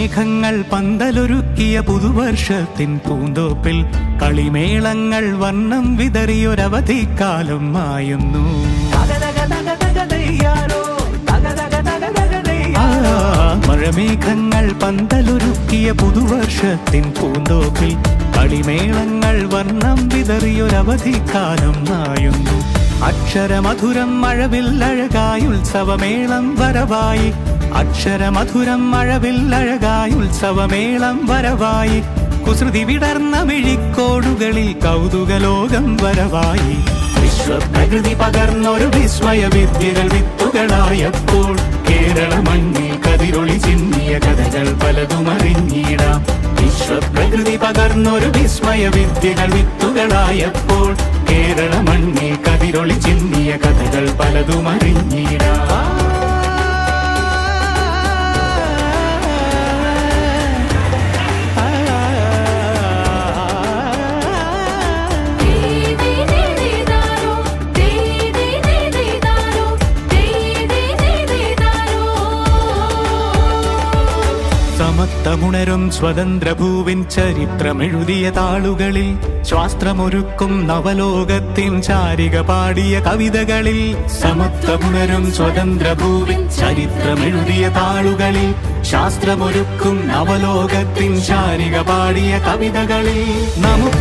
മഴമേഘങ്ങൾ പന്തലൊരുക്കിയ പുതുവർഷത്തിൻ പൂന്തോപ്പിൽ കളിമേളങ്ങൾ വർണ്ണം വിതറിയൊരവധിക്കാലം മായുന്നു. മഴമേഘങ്ങൾ പന്തലൊരുക്കിയ പുതുവർഷത്തിൻ പൂന്തോപ്പിൽ കളിമേളങ്ങൾ വർണ്ണം വിതറിയൊരവധിക്കാലം മായുന്നു. അക്ഷരമധുരം മഴവില്ലഴകായി ഉത്സവമേളം വരവായി. അക്ഷരമധുരം മഴവില്ലഴകായി ഉത്സവമേളം വരവായി. കുസൃതി വിടർന്ന മിഴിക്കോടുകളിൽ കൗതുകലോകം വരവായി. വിശ്വപ്രകൃതി പകർന്നൊരു വിസ്മയ വിദ്യകൾ വിത്തുകളായപ്പോൾ കേരള മണ്ണിൽ കതിരൊളി ചിന്നിയ കഥകൾ പലതും അറിഞ്ഞിടാം. വിശ്വപ്രകൃതി പകർന്നൊരു വിസ്മയ വിദ്യകൾ വിത്തുകളായപ്പോൾ കേരള മണ്ണിൽ കതിരൊളി ചിന്നിയ കഥകൾ പലതും അറിഞ്ഞിടാം. സമത്വമുണരും സ്വതന്ത്രഭൂവിൻ ചരിത്രമെഴുതിയ താളുകളിൽ ശാസ്ത്രമൊരുക്കും നവലോകത്തിൻ ചാരിക പാടിയ കവിതകളിൽ. സമത്വമുണരും സ്വതന്ത്രഭൂവിൻ ചരിത്രമെഴുതിയ താളുകളിൽ ശാസ്ത്രമൊരുക്കും നവലോകത്തിൻ ചാരിക പാടിയ കവിതകളിൽ. നമുക്ക്